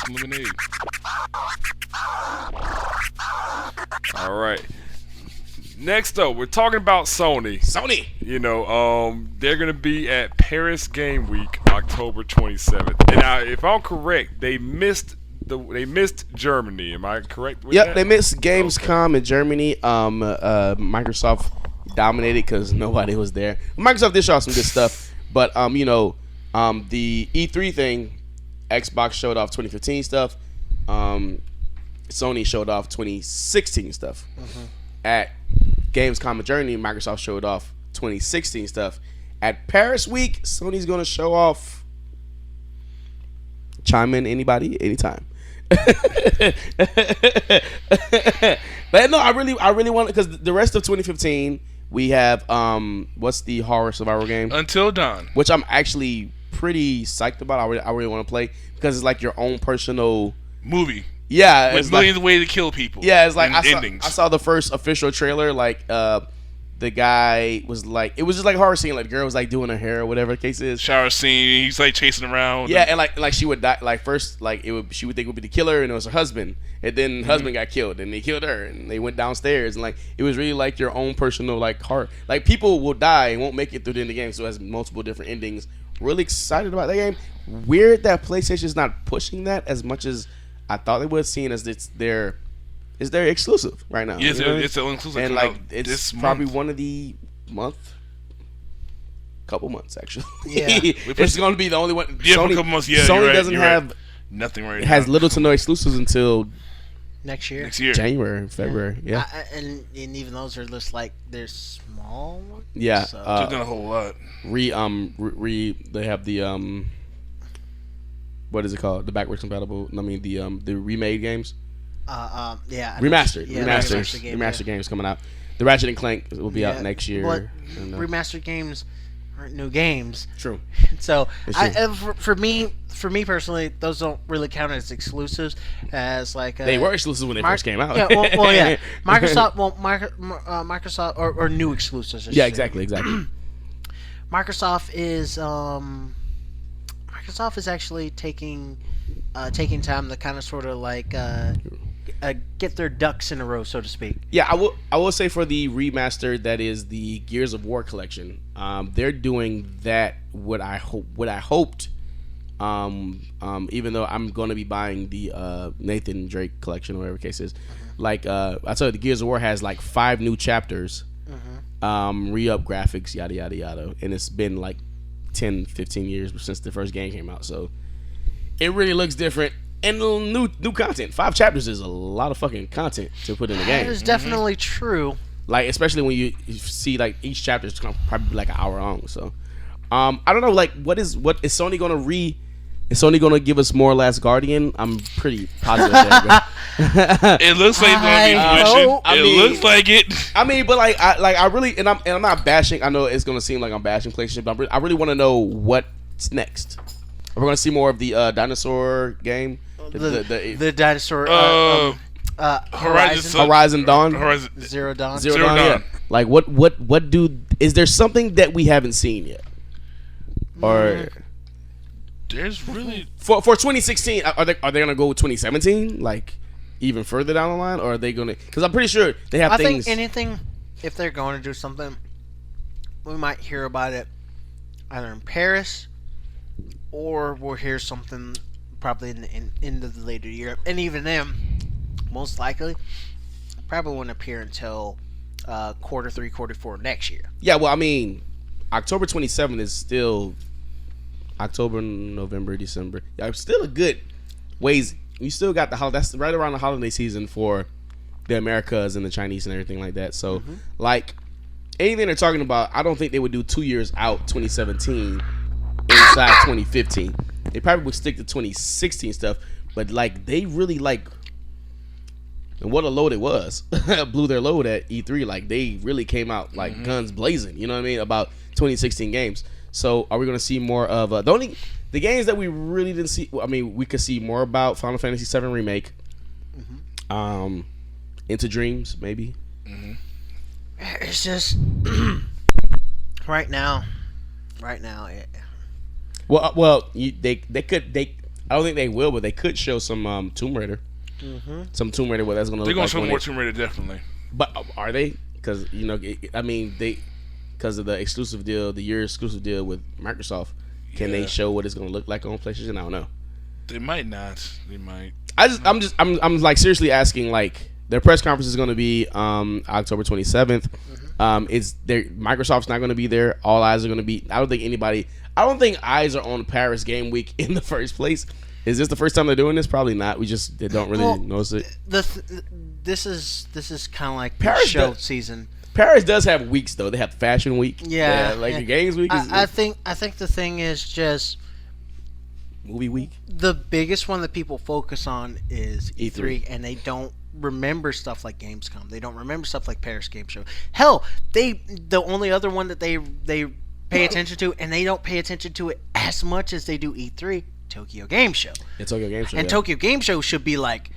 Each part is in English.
some lemonade. All right. Next up, we're talking about Sony. Sony. They're gonna be at Paris Game Week, October 27th. And now, if I'm correct, they missed Germany. Am I correct with that? Yep, they missed Gamescom in Germany. Microsoft dominated because nobody was there. Microsoft did show off some good stuff, but the E3 thing, Xbox showed off 2015 stuff. Sony showed off 2016 stuff. At Gamescom in Germany, Microsoft showed off 2016 stuff. At Paris Week, Sony's gonna show off. Chime in, anybody, anytime. But no, I really want, because the rest of 2015 we have what's the horror survival game? Until Dawn, which I'm actually pretty psyched about. I really want to play because it's like your own personal movie. Yeah, with millions of ways to kill people. Yeah, it's like endings. I saw the first official trailer. Like the guy was like, it was just like a horror scene. Like the girl was like doing her hair or whatever the case is. Shower scene. He's like chasing around. Yeah, and like she would die. Like first, like she would think it would be the killer, and it was her husband. And then husband got killed, and they killed her, and they went downstairs, and like it was really like your own personal like horror. Like people will die and won't make it through the end of the game, so it has multiple different endings. Really excited about that game. Weird that PlayStation's not pushing that as much as I thought they would, seeing as it's their exclusive right now. Yes, it's an exclusive, and like it's probably one of the couple months actually. Yeah, it's going to be the only one. Yeah, for a couple months. Yeah, Sony right, doesn't have nothing right now. It has little to no exclusives until next year, January, February. Yeah, and even those are just like they're small ones. Yeah, so. They've done a whole lot. They have the what is it called? The backwards compatible. I mean the remade games. Remastered games coming out. The Ratchet and Clank will be out next year. But remastered games aren't new games. True. So for me personally, those don't really count as exclusives. As like they were exclusives when they first came out. Yeah, well, yeah. Microsoft or new exclusives. Yeah, exactly. Microsoft is actually taking time to kind of sort of like get their ducks in a row, so to speak. Yeah, I will say for the remaster that is the Gears of War collection, they're doing that what I hoped. Even though I'm going to be buying the Nathan Drake collection or whatever the case is, like I told you, the Gears of War has like 5 new chapters, re-up graphics, yada yada yada, and it's been like 10-15 years since the first game came out, so it really looks different. And new content. 5 chapters is a lot of fucking content to put in the game. That is definitely true. Like, especially when you see like each chapter is probably like an hour long. So, I don't know. Like, what is Sony gonna Is Sony gonna give us more Last Guardian? I'm pretty positive that. It looks like it's gonna be switching. It looks like it. I mean, but I really, and I'm not bashing. I know it's gonna seem like I'm bashing PlayStation, but I really want to know what's next. We're gonna see more of the dinosaur game. The dinosaur Horizon Dawn. Zero Dawn. Yeah. Like what is there something that we haven't seen yet? Or there's really for 2016 are they gonna go with 2017 like even further down the line, or are they gonna, because I'm pretty sure they have things. I think anything, if they're going to do something, we might hear about it either in Paris or we'll hear something probably in the later year, and even then, most likely, probably won't appear until quarter 3, quarter 4 next year. Yeah, well, I mean, October 27th is still October, November, December. Yeah, still a good ways. You still got the holiday. That's right around the holiday season for the Americas and the Chinese and everything like that. So, like, anything they're talking about, I don't think they would do 2 years out, 2017, inside 2015. They probably would stick to 2016 stuff, but like they really like, and what a load it was, blew their load at E3. Like they really came out like guns blazing. You know what I mean about 2016 games. So are we going to see more of the games that we really didn't see? I mean, we could see more about Final Fantasy VII Remake, Into Dreams maybe. It's just right now. Well, they could. I don't think they will, but they could show some Tomb Raider. Mm-hmm. Some Tomb Raider. What that's going to look like. They're going to show more Tomb Raider, definitely. But are they? Because because of the exclusive deal, the year exclusive deal with Microsoft. Can they show what it's going to look like on PlayStation? I don't know. They might not. They might. I'm like seriously asking. Like their press conference is going to be October 27th. Microsoft's not going to be there. All eyes are going to be. I don't think eyes are on Paris Game Week in the first place. Is this the first time they're doing this? Probably not. They don't really notice it. This is kind of like Paris show season. Paris does have weeks though. They have Fashion Week. Yeah, the Games Week. I think the thing is just Movie Week. The biggest one that people focus on is E3, E3. and they don't remember stuff like Gamescom. They don't remember stuff like Paris Game Show. Hell, the only other one that they pay attention to, and they don't pay attention to it as much as they do E3, Tokyo Game Show. Yeah, Tokyo Game Show. And Tokyo Game Show should be like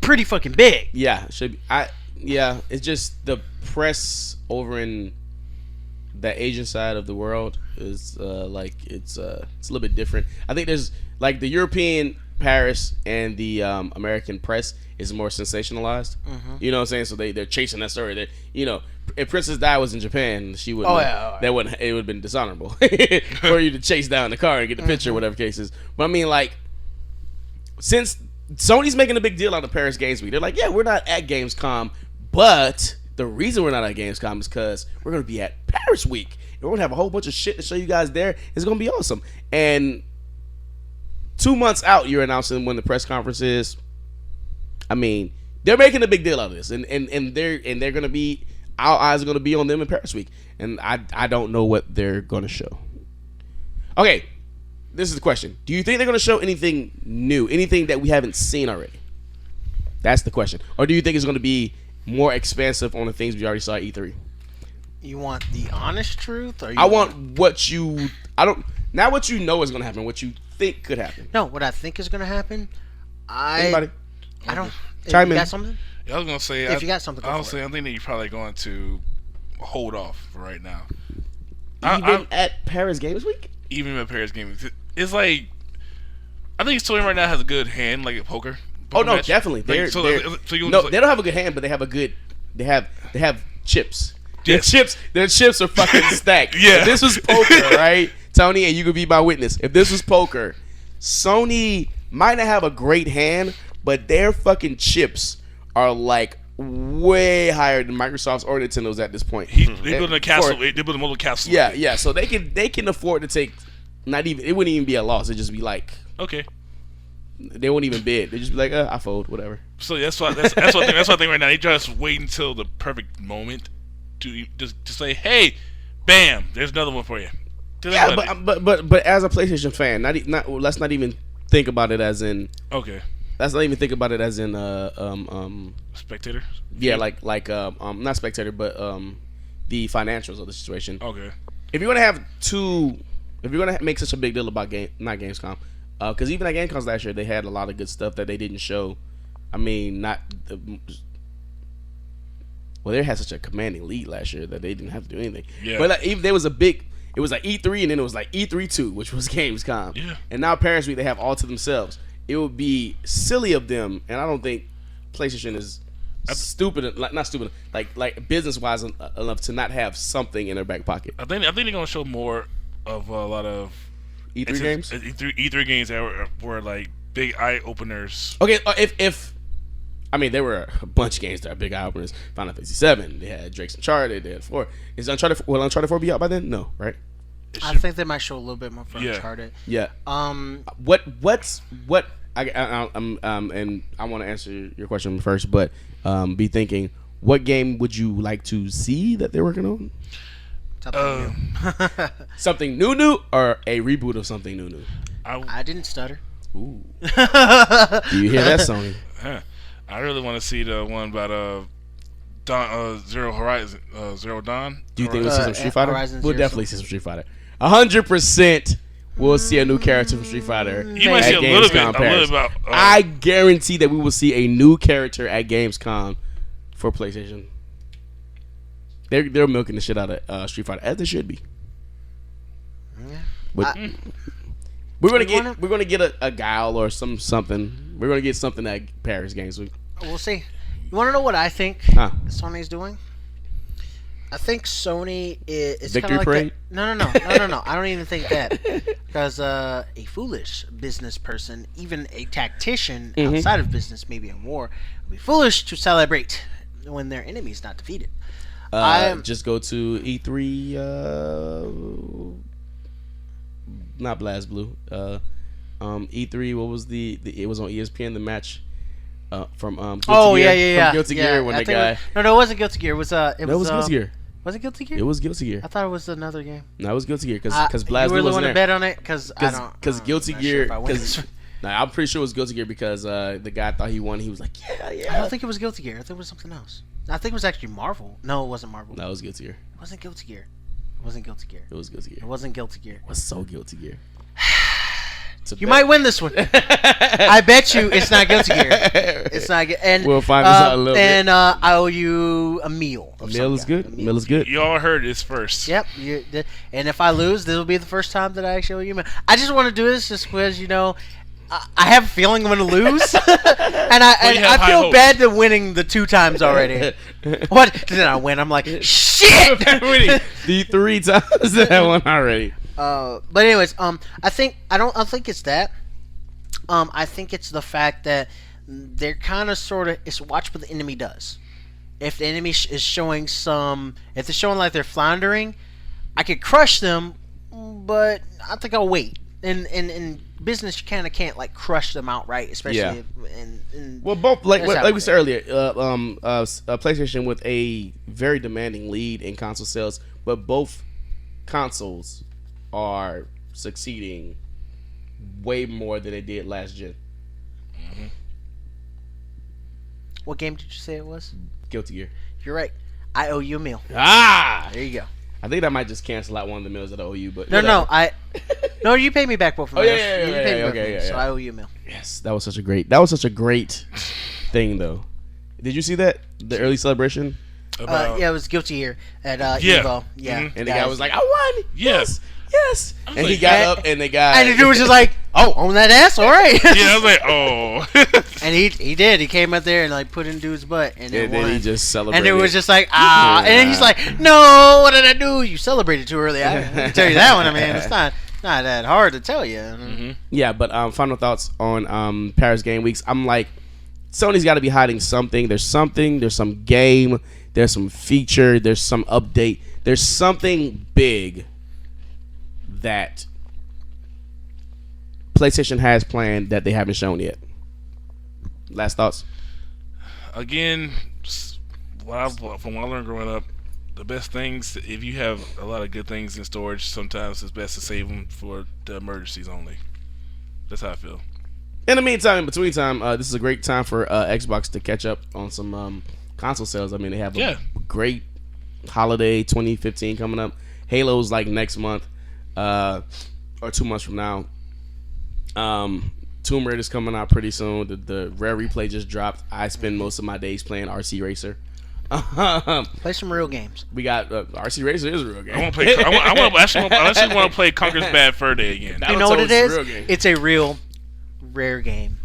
pretty fucking big. Yeah, it should be. It's just the press over in the Asian side of the world is it's a little bit different. I think there's like the European Paris and the American press is more sensationalized. Mm-hmm. You know what I'm saying? So they're chasing that story. That if Princess Di was in Japan, she would. That wouldn't. It would have been dishonorable for you to chase down the car and get the picture, whatever case is. But I mean, like, since Sony's making a big deal out of Paris Games Week, they're like, yeah, we're not at Gamescom, but the reason we're not at Gamescom is because we're going to be at Paris Week. And we're going to have a whole bunch of shit to show you guys there. It's going to be awesome. And 2 months out, you're announcing when the press conference is. I mean, they're making a big deal out of this. And they're going to be, our eyes are going to be on them in Paris Week. And I don't know what they're going to show. Okay, this is the question. Do you think they're going to show anything new? Anything that we haven't seen already? That's the question. Or do you think it's going to be more expansive on the things we already saw at E3? You want the honest truth, or I want what you not what you know is going to happen, what you think could happen. No, what I think is going to happen. Anybody? I don't. Chime you in. Got something? Yeah, I was gonna say if you got something, I think that you're probably going to hold off for right now. Even at Paris Games Week? Even at Paris Games Week, it's like I think Sony right now has a good hand, like at poker. Oh no, match. definitely. They don't have a good hand, but they have a good. They have chips. Yes. Their chips are fucking stacked. Yeah. If this was poker, right, Tony, and you could be my witness. If this was poker, Sony might not have a great hand, but their fucking chips are like way higher than Microsoft's or Nintendo's at this point. They build a castle. They build a mobile castle. Yeah. So they can afford to take. Not even. It wouldn't even be a loss. It'd just be like okay. They won't even bid. They just be like, I fold, whatever. So that's what I think right now. They just wait until the perfect moment to just say, hey, bam, there's another one for you. Yeah, but as a PlayStation fan, let's not even think about it as in. Okay. Let's not even think about it as in spectator. Yeah, like not spectator, but the financials of the situation. Okay. If you're gonna make such a big deal about not Gamescom, because even at Gamescom last year they had a lot of good stuff that they didn't show. I mean, they had such a commanding lead last year that they didn't have to do anything. Yeah. But even there was it was like E3 and then it was like E3 2, which was Gamescom. Yeah. And now Paris Week they have all to themselves. It would be silly of them, and I don't think PlayStation is like business wise enough to not have something in their back pocket. I think they're gonna show more of a lot of E3 games. E3 games that were like big eye openers. Okay, if I mean there were a bunch of games that are big eye openers. Final Fantasy 7, they had Drake's Uncharted, they had 4. Is Uncharted 4 be out by then? No, right? I think they might show a little bit more for Uncharted. Yeah. What's and I want to answer your question first, but be thinking, what game would you like to see that they're working on? Something new, or a reboot of something new? I didn't stutter. Ooh. Do you hear that, Sony? I really want to see the one about Zero Dawn. Do you think we'll see some Street Fighter? We'll definitely see some Street Fighter. 100%. We'll see a new character from Street Fighter. You might see a little bit. I guarantee that we will see a new character at Gamescom for PlayStation. They're milking the shit out of Street Fighter, as they should be. Yeah. But We're gonna get a guile or something. We're gonna get something at Paris Games Week. We'll see. You want to know what I think Huh. Sony's doing? I think Sony is Victory kind of like parade? No. I don't even think that, because a foolish business person, even a tactician outside of business, maybe in war, would be foolish to celebrate when their enemy is not defeated. Just go to E3. Not Blast Blue. E3. What was it was on ESPN. The match from Guilty Gear. From Guilty Gear when I the think guy. No, it wasn't Guilty Gear. It was It was Guilty Gear. Was it Guilty Gear? It was Guilty Gear. I thought it was another game. No, it was Guilty Gear because Blast you really Blue want wasn't to there. bet on it? Because I don't. Because Guilty I'm not Gear. sure if I win this. I'm pretty sure it was Guilty Gear because the guy thought he won. He was like, yeah. I don't think it was Guilty Gear. I think it was something else. I think it was actually Marvel. No, it wasn't Marvel. No, it was Guilty Gear. It wasn't Guilty Gear. It wasn't Guilty Gear. It was Guilty Gear. It wasn't Guilty Gear. It was so Guilty Gear. You might win this one. I bet you it's not Guilty Gear. It's not. And we'll find this out a little bit. And I owe you a meal. A meal is good. Meal is good. You all heard this first. Yep. And if I lose, this will be the first time that I actually owe you a meal. I just want to do this just because, I have a feeling I'm going to lose. And I feel hopes. bad to winning the 2 times already. What? Then I win. I'm like, shit! The 3 times that one already. But anyways, I don't think it's that. I think it's the fact that they're kind of sort of it's watch what the enemy does. If the enemy is showing if they're showing like they're floundering, I could crush them, but I think I'll wait. In business, you kind of can't like crush them outright, especially in well, both like we said earlier, PlayStation with a very demanding lead in console sales, but both consoles are succeeding way more than they did last gen. Mm-hmm. What game did you say it was? Guilty Gear. You're right. I owe you a meal. There you go. I think I might just cancel out one of the meals that I owe you, but no, you paid me back both of them. Yeah. So I owe you a meal. Yes, that was such a great thing though. Did you see that the early celebration? It was Guilty Gear at Yeah. Evo. Yeah, And the guy was like, "I won." Yes. Yes. And he got up, and the guy and the dude was just like, "Oh, own that ass, all right." Yeah, I was like, oh. And he did. He came up there and like put in dude's butt, and then won. he just celebrated. And it was just like, and then he's like, "No, what did I do? You celebrated too early." I can tell you that one. I mean, it's not that hard to tell you. Mm-hmm. Yeah, but final thoughts on Paris Game Weeks. I'm like, Sony's got to be hiding something. There's something. There's some game. There's some feature. There's some update. There's something big that PlayStation has planned that they haven't shown yet. Last thoughts? Again, from what I learned growing up, the best things, if you have a lot of good things in storage, sometimes it's best to save them for the emergencies only. That's how I feel. In the meantime, in between time, this is a great time for Xbox to catch up on some console sales. I mean, they have a great holiday 2015 coming up. Halo's like next month. Or 2 months from now. Tomb Raider's coming out pretty soon. The Rare Replay just dropped. I spend most of my days playing RC Racer. Play some real games. We got RC Racer is a real game. I want to play. I actually want to play Conker's Bad Fur Day again. You know what it is? It's a real rare game.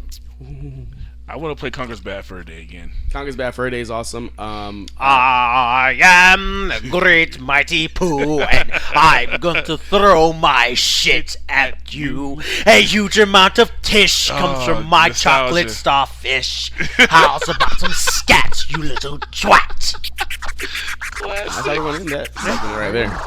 I want to play Conker's Bad Fur Day again. Conker's Bad Fur Day is awesome. I am the great mighty Pooh, and I'm going to throw my shit at you. A huge amount of tish comes from my nostalgia. chocolate starfish. How's about some scat, you little twat? That's how you want to end that. Something right there.